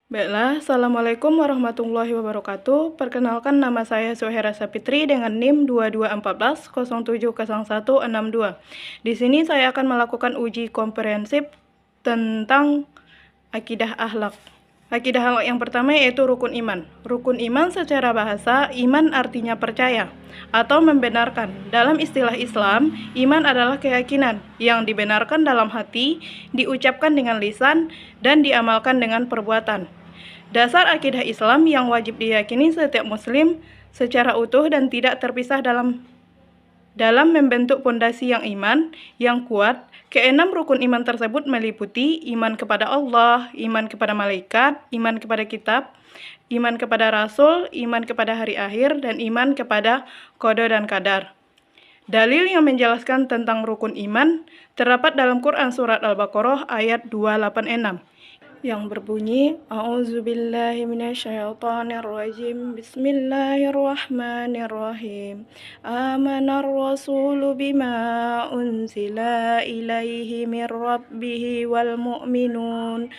Baiklah, Assalamualaikum warahmatullahi wabarakatuh. Perkenalkan, nama saya Zuhaira Sapitri dengan NIM 2214070162. Di sini saya akan melakukan uji komprehensif tentang akidah akhlak. Akidah akhlak yang pertama yaitu rukun iman. Rukun iman secara bahasa, iman artinya percaya atau membenarkan. Dalam istilah Islam, iman adalah keyakinan yang dibenarkan dalam hati, diucapkan dengan lisan, dan diamalkan dengan perbuatan. Dasar akidah Islam yang wajib diyakini setiap muslim secara utuh dan tidak terpisah dalam membentuk pondasi yang iman yang kuat. Keenam rukun iman tersebut meliputi iman kepada Allah, iman kepada malaikat, iman kepada kitab, iman kepada rasul, iman kepada hari akhir, dan iman kepada qada dan qadar. Dalil yang menjelaskan tentang rukun iman terdapat dalam Quran surat Al-Baqarah ayat 286 yang berbunyi, A'udzubillahi minasyaitonirrajim, Bismillahirrahmanirrahim. Amanar rasulu bima unzila ilaihi mir rabbihi wal mu'minun.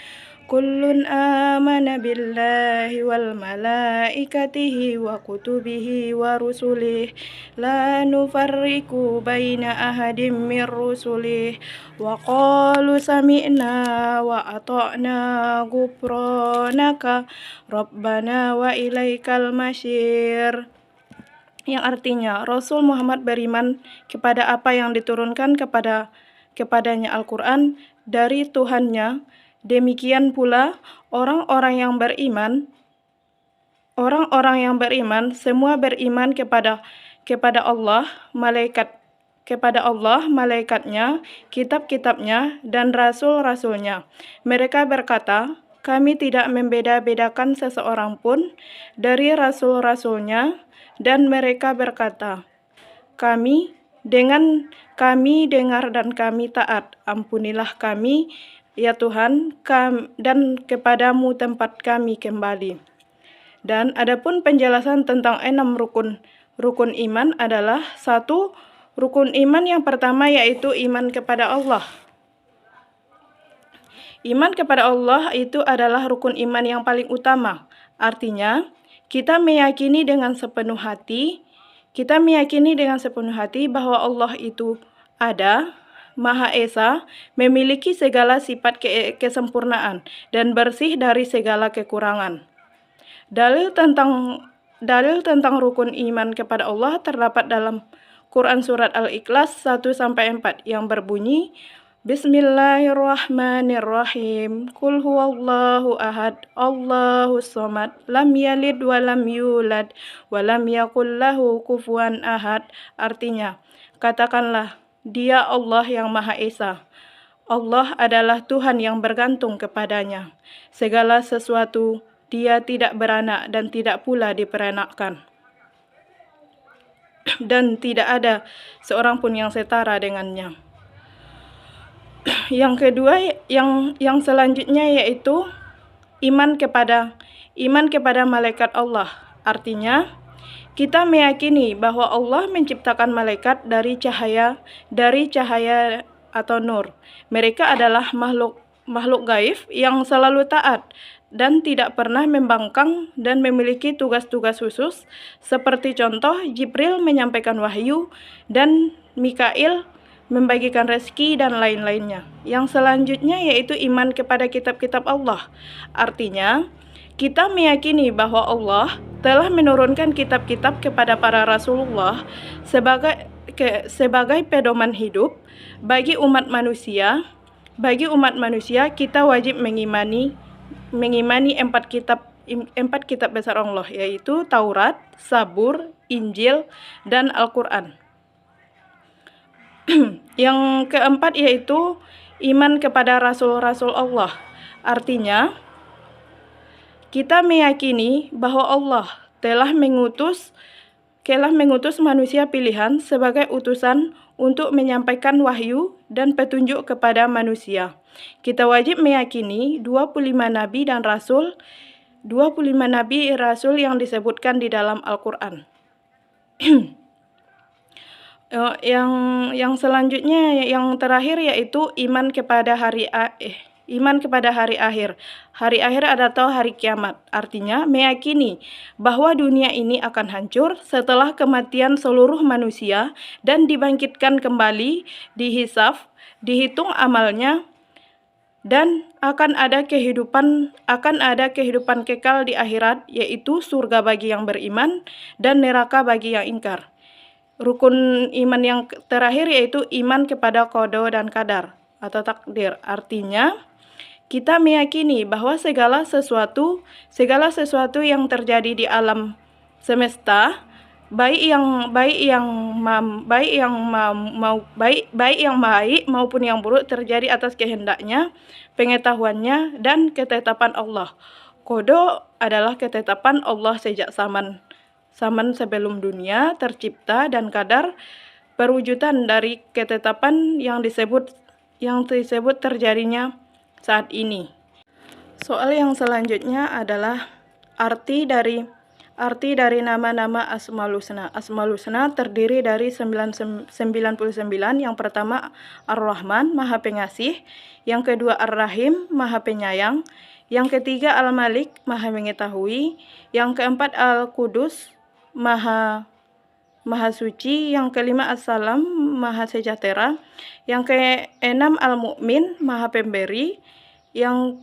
Kullun amana billahi wal malaikatihi wa kutubihi wa rusulih la nufarriqu baina ahadim mir rusulih wa qalu sami'na wa ata'na ghufranaka rabbana wa ilaikal masyir, yang artinya Rasul Muhammad beriman kepada apa yang diturunkan kepadanya Al-Quran dari Tuhannya. Demikian pula orang-orang yang beriman semua beriman kepada Allah, malaikatnya, kitab-kitabnya, dan rasul-rasulnya. Mereka berkata, kami tidak membeda-bedakan seseorang pun dari rasul-rasulnya, dan mereka berkata, kami dengar dan kami taat. Ampunilah kami, ya Tuhan, dan kepadamu tempat kami kembali. Dan adapun penjelasan tentang 6 rukun iman adalah: 1. Rukun iman yang pertama yaitu iman kepada Allah. Iman kepada Allah itu adalah rukun iman yang paling utama. Artinya, kita meyakini dengan sepenuh hati bahwa Allah itu ada, Maha Esa, memiliki segala sifat kesempurnaan, dan bersih dari segala kekurangan. Dalil tentang rukun iman kepada Allah terdapat dalam Quran surat Al-Ikhlas 1-4 yang berbunyi, Bismillahirrahmanirrahim. Qul huwallahu ahad, Allahus samad, lam yalid wa lam yulad wa lam yakul lahu kufuwan ahad. Artinya, katakanlah, Dia Allah yang Maha Esa. Allah adalah Tuhan yang bergantung kepadanya. Segala sesuatu, Dia tidak beranak dan tidak pula diperanakkan. Dan tidak ada seorang pun yang setara dengannya. Yang kedua, yang selanjutnya yaitu iman kepada malaikat Allah. Artinya, kita meyakini bahwa Allah menciptakan malaikat dari cahaya atau nur. Mereka adalah makhluk gaib yang selalu taat dan tidak pernah membangkang dan memiliki tugas-tugas khusus, seperti contoh Jibril menyampaikan wahyu dan Mikail membagikan rezeki dan lain-lainnya. Yang selanjutnya yaitu iman kepada kitab-kitab Allah. Artinya, kita meyakini bahwa Allah telah menurunkan kitab-kitab kepada para Rasulullah sebagai pedoman hidup bagi umat manusia. Bagi umat manusia, kita wajib mengimani 4 kitab besar Allah, yaitu Taurat, Zabur, Injil, dan Al-Quran. Yang keempat yaitu iman kepada rasul-rasul Allah. Artinya, kita meyakini bahwa Allah telah mengutus manusia pilihan sebagai utusan untuk menyampaikan wahyu dan petunjuk kepada manusia. Kita wajib meyakini 25 nabi rasul yang disebutkan di dalam Al-Quran. Yang selanjutnya, yang terakhir yaitu iman kepada hari akhir. Iman kepada hari akhir. Hari akhir atau hari kiamat. Artinya meyakini bahwa dunia ini akan hancur setelah kematian seluruh manusia dan dibangkitkan kembali, dihisab, dihitung amalnya, dan akan ada kehidupan kekal di akhirat, yaitu surga bagi yang beriman dan neraka bagi yang ingkar. Rukun iman yang terakhir yaitu iman kepada qada dan qadar atau takdir. Artinya kita meyakini bahwa segala sesuatu yang terjadi di alam semesta, baik yang baik maupun yang buruk, terjadi atas kehendaknya, pengetahuannya, dan ketetapan Allah. Qada adalah ketetapan Allah sejak zaman sebelum dunia tercipta, dan qadar perwujudan dari ketetapan yang disebut terjadinya saat ini. Soal yang selanjutnya adalah arti dari nama-nama Asmaul Husna. Asmaul Husna terdiri dari 99. Yang pertama Ar-Rahman, Maha Pengasih. Yang kedua Ar-Rahim, Maha Penyayang. Yang ketiga Al-Malik, Maha Mengetahui. Yang keempat Al-Qudus, Maha Suci. Yang kelima As-Salam, Maha Sejahtera. Yang keenam Al-Mu'min, Maha Pemberi. Yang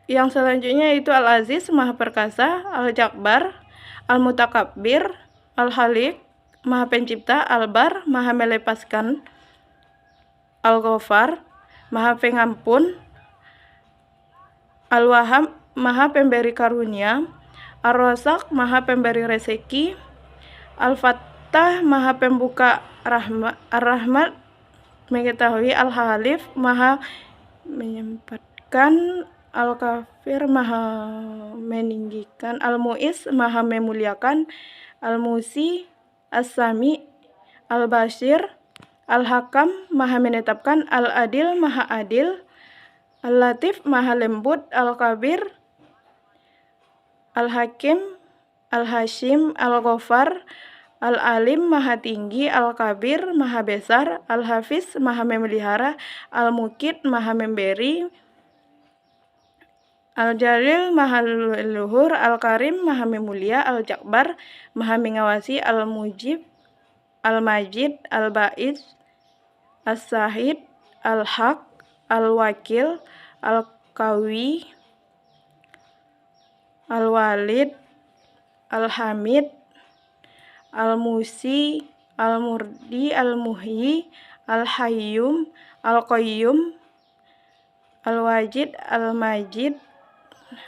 selanjutnya itu Al-Aziz, Maha Perkasa. Al-Jakbar, Al-Mutakabbir. Al-Khaliq, Maha Pencipta. Al-Bar, Maha Melepaskan. Al-Ghafar, Maha Pengampun. Al-Wahhab, Maha Pemberi karunia. Ar-Razzaq, Maha Pemberi rezeki. Al-Fattah, Maha Pembuka Ar-Rahmat, mengetahui. Al-Halif, Maha menyempatkan. Al-Kafir, Maha meninggikan. Al-Mu'iz, Maha memuliakan. Al-Musi, As-Sami, Al-Bashir. Al-Hakam, Maha menetapkan. Al-Adil, Maha adil. Al-Latif, Maha lembut. Al-Kabir, Al-Hakim, Al-Hashim, Al-Ghafar. Al-Alim, Maha tinggi. Al-Kabir, Maha besar. Al-Hafiz, Maha memelihara. Al-Mukit, Maha memberi. Al-Jalil, Maha luhur. Al-Karim, Maha memulia. Al-Jakbar, Maha mengawasi. Al-Mujib, Al-Majid, Al-Ba'id, As-Sahid, Al-Haq, Al-Wakil, Al-Qawi, Al-Walid, Al-Hamid, Al-Musi, Al-Murdi, Al-Muhyi, Al-Hayyum, Al-Qayyum, Al-Wajid, Al-Majid,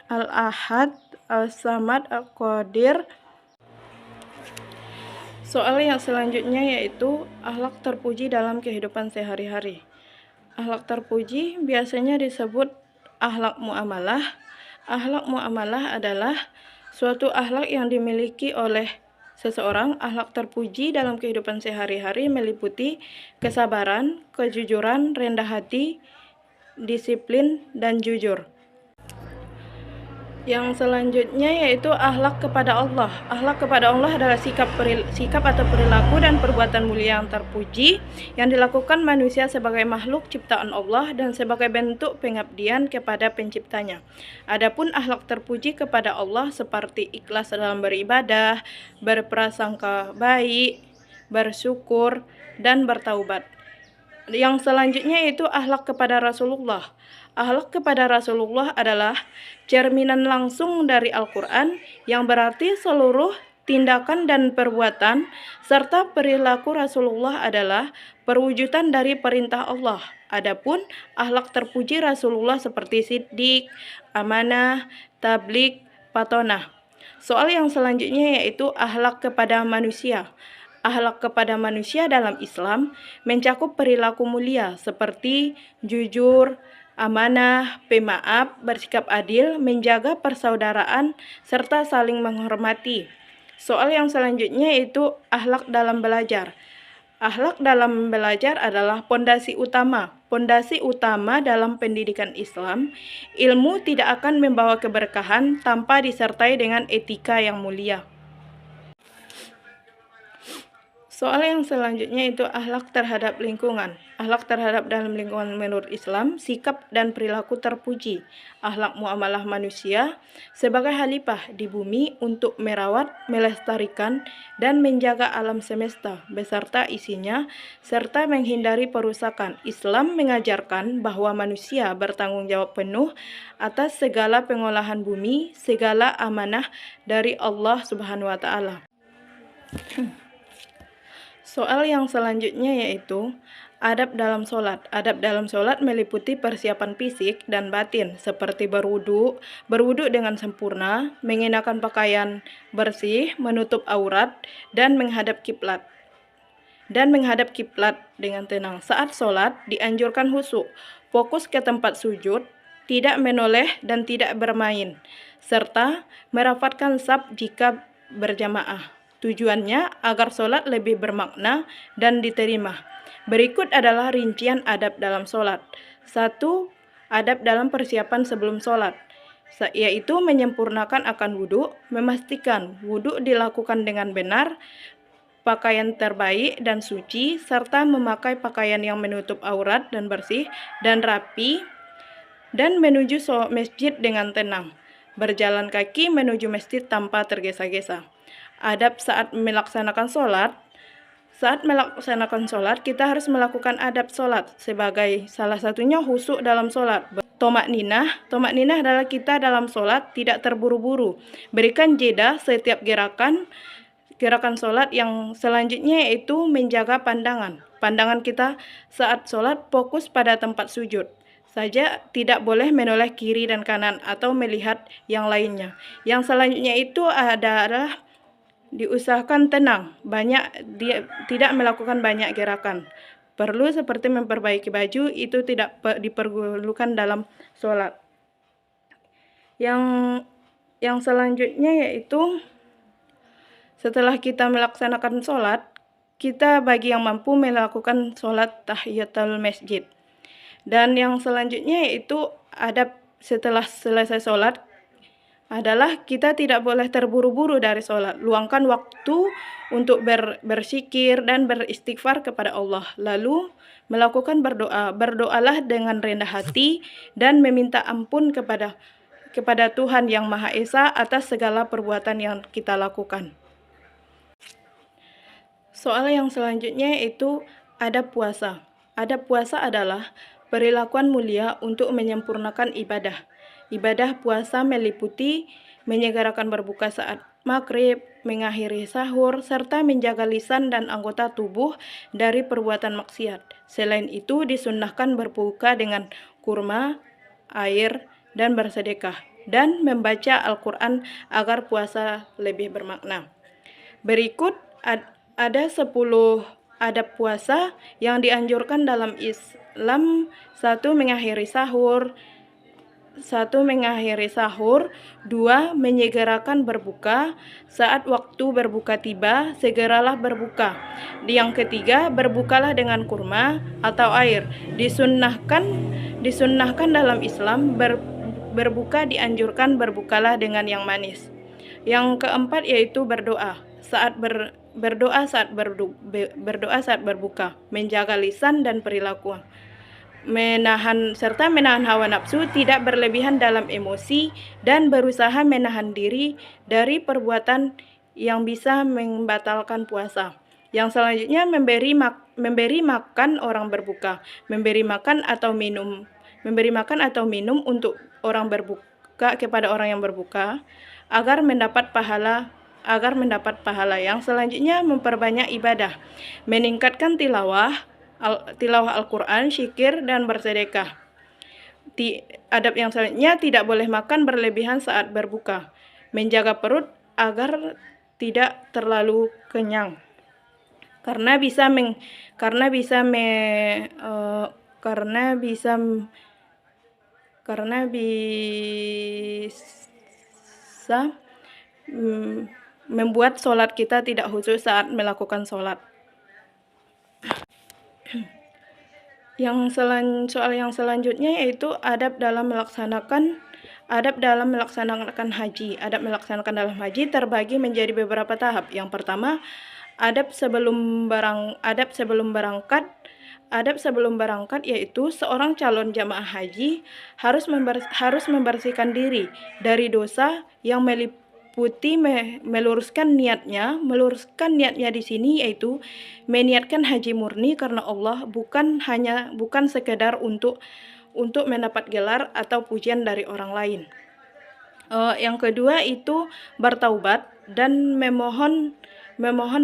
Al-Ahad, Al-Samad, Al-Qadir. Soal yang selanjutnya yaitu akhlak terpuji dalam kehidupan sehari-hari. Akhlak terpuji biasanya disebut akhlak muamalah. Akhlak muamalah adalah suatu akhlak yang dimiliki oleh seseorang. Akhlak terpuji dalam kehidupan sehari-hari meliputi kesabaran, kejujuran, rendah hati, disiplin, dan jujur. Yang selanjutnya yaitu akhlak kepada Allah. Akhlak kepada Allah adalah sikap atau perilaku dan perbuatan mulia yang terpuji yang dilakukan manusia sebagai makhluk ciptaan Allah dan sebagai bentuk pengabdian kepada penciptanya. Adapun akhlak terpuji kepada Allah seperti ikhlas dalam beribadah, berprasangka baik, bersyukur, dan bertaubat. Yang selanjutnya yaitu akhlak kepada Rasulullah. Akhlak kepada Rasulullah adalah cerminan langsung dari Al-Quran, yang berarti seluruh tindakan dan perbuatan serta perilaku Rasulullah adalah perwujudan dari perintah Allah. Adapun akhlak terpuji Rasulullah seperti siddiq, amanah, tabligh, patonah. Soal yang selanjutnya yaitu akhlak kepada manusia. Akhlak kepada manusia dalam Islam mencakup perilaku mulia seperti jujur, amanah, pemaaf, bersikap adil, menjaga persaudaraan, serta saling menghormati. Soal yang selanjutnya yaitu akhlak dalam belajar. Akhlak dalam belajar adalah pondasi utama dalam pendidikan Islam. Ilmu tidak akan membawa keberkahan tanpa disertai dengan etika yang mulia. Soal yang selanjutnya itu akhlak terhadap lingkungan. Akhlak terhadap dalam lingkungan menurut Islam, sikap dan perilaku terpuji. Akhlak muamalah manusia sebagai khalifah di bumi untuk merawat, melestarikan, dan menjaga alam semesta beserta isinya, serta menghindari perusakan. Islam mengajarkan bahwa manusia bertanggung jawab penuh atas segala pengolahan bumi, segala amanah dari Allah Subhanahu wa Ta'ala. Soal yang selanjutnya yaitu adab dalam sholat. Adab dalam sholat meliputi persiapan fisik dan batin seperti berwudu dengan sempurna, mengenakan pakaian bersih, menutup aurat, dan menghadap kiblat. Dengan tenang. Saat sholat dianjurkan khusyuk, fokus ke tempat sujud, tidak menoleh dan tidak bermain, serta merapatkan saf jika berjamaah. Tujuannya agar sholat lebih bermakna dan diterima. Berikut adalah rincian adab dalam sholat. 1. Adab dalam persiapan sebelum sholat, yaitu menyempurnakan akan wudhu, memastikan wudhu dilakukan dengan benar, pakaian terbaik dan suci, serta memakai pakaian yang menutup aurat dan bersih dan rapi, dan menuju masjid dengan tenang. Berjalan kaki menuju masjid tanpa tergesa-gesa. Adab saat melaksanakan sholat. Saat melaksanakan sholat, kita harus melakukan adab sholat. Sebagai salah satunya khusyuk dalam sholat. Tomak ninah adalah kita dalam sholat tidak terburu-buru. Berikan jeda setiap gerakan sholat. Yang selanjutnya yaitu menjaga pandangan. Pandangan kita saat sholat fokus pada tempat sujud saja, tidak boleh menoleh kiri dan kanan atau melihat yang lainnya. Yang selanjutnya itu adalah diusahakan tenang, tidak melakukan banyak gerakan. Perlu seperti memperbaiki baju, itu tidak diperlukan dalam sholat. Yang selanjutnya yaitu setelah kita melaksanakan sholat, kita bagi yang mampu melakukan sholat tahiyatul masjid. Dan yang selanjutnya yaitu adab setelah selesai sholat adalah kita tidak boleh terburu-buru dari sholat. Luangkan waktu untuk berzikir dan beristighfar kepada Allah. Lalu melakukan berdoa. Berdoalah dengan rendah hati dan meminta ampun kepada Tuhan Yang Maha Esa atas segala perbuatan yang kita lakukan. Soal yang selanjutnya yaitu adab puasa. Adab puasa adalah perilakuan mulia untuk menyempurnakan ibadah. Ibadah puasa meliputi menyegerakan berbuka saat maghrib, mengakhiri sahur, serta menjaga lisan dan anggota tubuh dari perbuatan maksiat. Selain itu, disunnahkan berbuka dengan kurma, air, dan bersedekah, dan membaca Al-Quran agar puasa lebih bermakna. Berikut ada 10 adab puasa yang dianjurkan dalam Islam. 1. Mengakhiri sahur. 2. Menyegerakan berbuka. Saat waktu berbuka tiba, segeralah berbuka. Yang ketiga, berbukalah dengan kurma atau air. Disunnahkan dalam Islam, berbuka dianjurkan berbukalah dengan yang manis. Yang keempat yaitu berdoa saat berbuka, menjaga lisan dan perilaku. Menahan hawa nafsu, tidak berlebihan dalam emosi, dan berusaha menahan diri dari perbuatan yang bisa membatalkan puasa. Yang selanjutnya memberi makan orang berbuka, memberi makan atau minum untuk orang berbuka kepada orang yang berbuka agar mendapat pahala. Yang selanjutnya memperbanyak ibadah, meningkatkan tilawah Al-Quran, zikir, dan bersedekah. Adab yang selanjutnya tidak boleh makan berlebihan saat berbuka, menjaga perut agar tidak terlalu kenyang, karena bisa membuat sholat kita tidak khusyuk saat melakukan sholat. Soal yang selanjutnya yaitu adab dalam melaksanakan haji. Adab melaksanakan dalam haji terbagi menjadi beberapa tahap. Yang pertama, Adab sebelum berangkat yaitu seorang calon jamaah haji harus membersihkan diri dari dosa yang meliputi meluruskan niatnya. Meluruskan niatnya di sini yaitu meniatkan haji murni karena Allah, bukan sekedar untuk mendapat gelar atau pujian dari orang lain. Yang kedua itu bertaubat dan memohon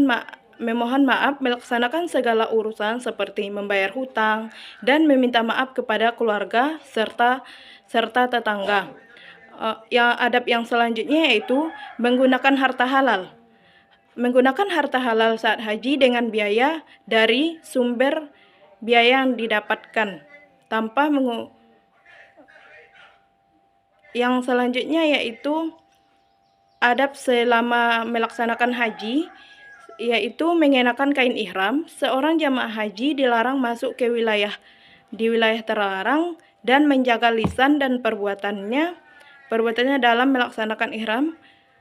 maaf, melaksanakan segala urusan seperti membayar hutang dan meminta maaf kepada keluarga serta tetangga. Yang adab yang selanjutnya yaitu menggunakan harta halal. Menggunakan harta halal saat haji dengan biaya dari sumber biaya yang didapatkan Yang selanjutnya yaitu adab selama melaksanakan haji, yaitu mengenakan kain ihram. Seorang jamaah haji dilarang masuk ke wilayah terlarang dan menjaga lisan dan perbuatannya dalam melaksanakan ihram.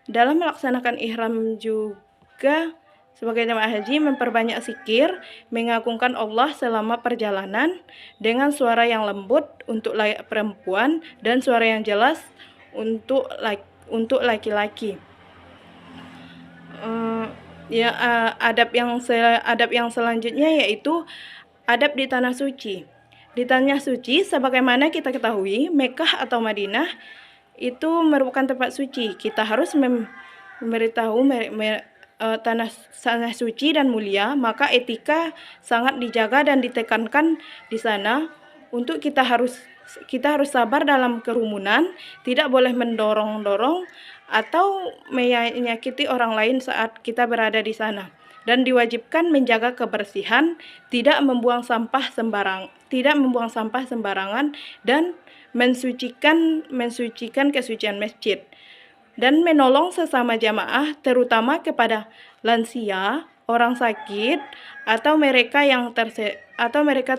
Dalam melaksanakan ihram juga sebagai jamaah haji memperbanyak zikir, mengagungkan Allah selama perjalanan dengan suara yang lembut untuk perempuan dan suara yang jelas untuk laki-laki. Adab yang selanjutnya yaitu adab di tanah suci. Di tanah suci, sebagaimana kita ketahui, Mekah atau Madinah itu merupakan tempat suci. Kita harus memberitahu tanah suci dan mulia, maka etika sangat dijaga dan ditekankan di sana. Untuk kita harus sabar dalam kerumunan, tidak boleh mendorong-dorong atau menyakiti orang lain saat kita berada di sana. Dan diwajibkan menjaga kebersihan, tidak membuang sampah sembarangan dan mensucikan kesucian masjid. Dan menolong sesama jamaah, terutama kepada lansia, orang sakit, atau mereka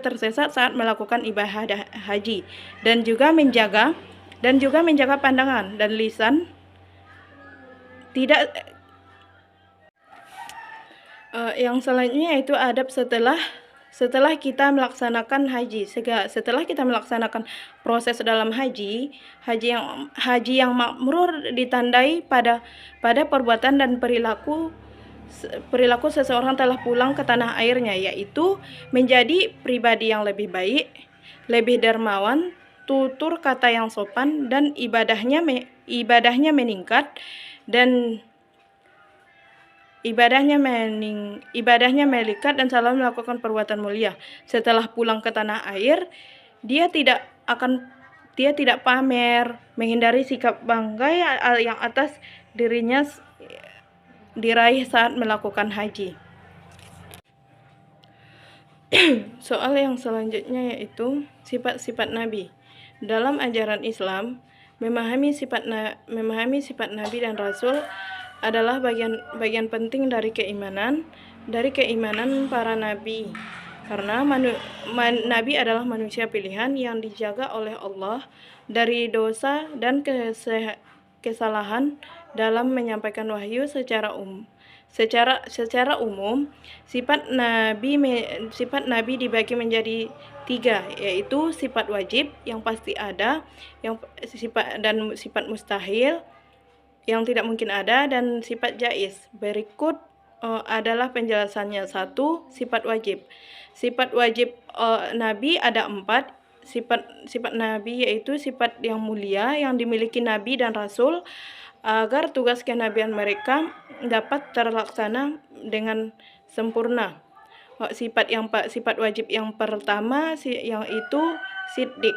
tersesat saat melakukan ibadah haji, dan juga menjaga pandangan dan lisan tidak. Yang selanjutnya yaitu adab setelah kita melaksanakan haji. Setelah kita melaksanakan proses dalam haji yang makmur ditandai pada perbuatan dan perilaku seseorang telah pulang ke tanah airnya, yaitu menjadi pribadi yang lebih baik, lebih dermawan, tutur kata yang sopan, dan ibadahnya meningkat dan selalu melakukan perbuatan mulia. Setelah pulang ke tanah air, dia tidak pamer, menghindari sikap bangga yang atas dirinya diraih saat melakukan haji. Soal yang selanjutnya yaitu sifat-sifat Nabi. Dalam ajaran Islam, memahami sifat Nabi dan Rasul adalah bagian penting dari keimanan para nabi. Karena nabi adalah manusia pilihan yang dijaga oleh Allah dari dosa dan kesalahan dalam menyampaikan wahyu secara umum. Sifat nabi dibagi menjadi 3, yaitu sifat wajib yang pasti ada, sifat mustahil yang tidak mungkin ada, dan sifat jaiz. Berikut adalah penjelasannya. 1. Sifat wajib. Sifat wajib Nabi ada 4. Sifat Nabi yaitu sifat yang mulia yang dimiliki Nabi dan Rasul agar tugas kenabian mereka dapat terlaksana dengan sempurna. Sifat wajib yang pertama yaitu siddiq.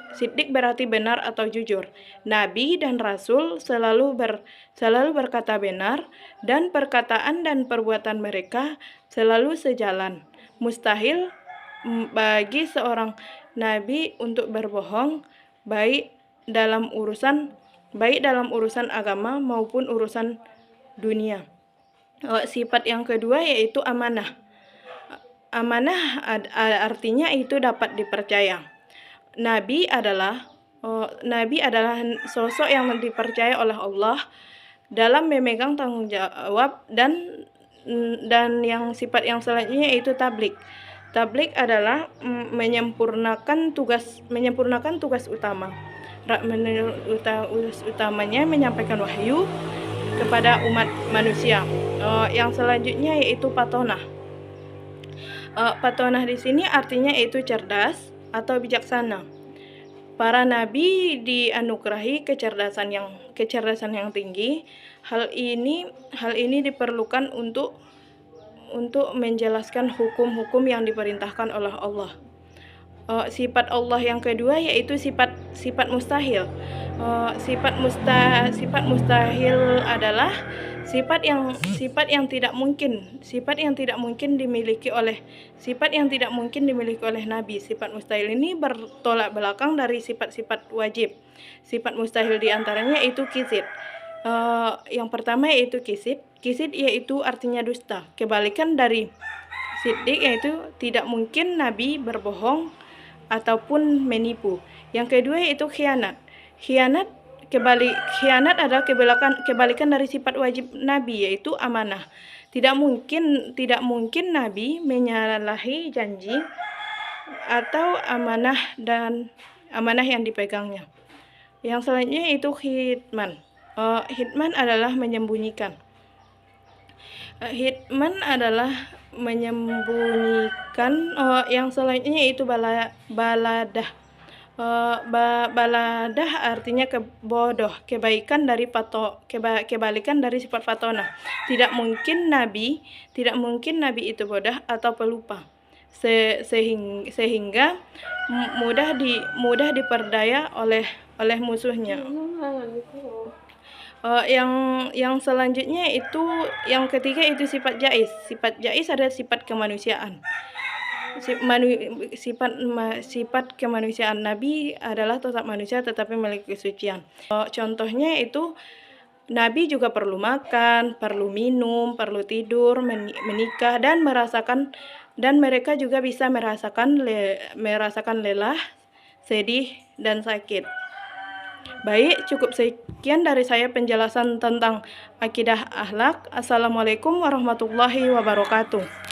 Siddiq berarti benar atau jujur. Nabi dan Rasul selalu berkata benar, dan perkataan dan perbuatan mereka selalu sejalan. Mustahil bagi seorang Nabi untuk berbohong, baik dalam urusan agama maupun urusan dunia. Sifat yang kedua yaitu amanah. Amanah artinya itu dapat dipercaya. Nabi adalah sosok yang dipercaya oleh Allah dalam memegang tanggung jawab dan dan yang sifat yang selanjutnya yaitu tablik. Tablik adalah menyempurnakan tugas utama. Tugas utamanya menyampaikan wahyu kepada umat manusia. Yang selanjutnya yaitu patonah. Patonah di sini artinya yaitu cerdas atau bijaksana. Para nabi dianugerahi kecerdasan yang tinggi. Hal ini diperlukan untuk menjelaskan hukum-hukum yang diperintahkan oleh Allah. Sifat Allah yang kedua yaitu sifat mustahil. Sifat mustahil adalah sifat yang tidak mungkin dimiliki oleh nabi. Sifat mustahil ini bertolak belakang dari sifat-sifat wajib. Sifat mustahil diantaranya itu kisid. Yang pertama yaitu kisid. Kisid yaitu artinya dusta. Kebalikan dari siddiq yaitu tidak mungkin nabi berbohong ataupun menipu. Yang kedua yaitu khianat. Khianat adalah kebalikan dari sifat wajib nabi yaitu amanah. Tidak mungkin nabi menyalahi janji atau amanah yang dipegangnya. Yang selanjutnya yaitu hitman. Hitman adalah menyembunyikan. Yang selanjutnya yaitu baladah. Baladah artinya bodoh, kebalikan dari sifat fatonah. Tidak mungkin nabi itu bodoh atau pelupa, sehingga mudah diperdaya oleh musuhnya. Yang selanjutnya itu yang ketiga itu sifat jais. Sifat jais adalah sifat kemanusiaan. Sifat kemanusiaan nabi adalah tetap manusia tetapi memiliki kesucian. Contohnya itu nabi juga perlu makan, perlu minum, perlu tidur, menikah dan mereka juga bisa merasakan lelah, sedih dan sakit. Baik, cukup sekian dari saya penjelasan tentang akidah akhlak. Assalamualaikum warahmatullahi wabarakatuh.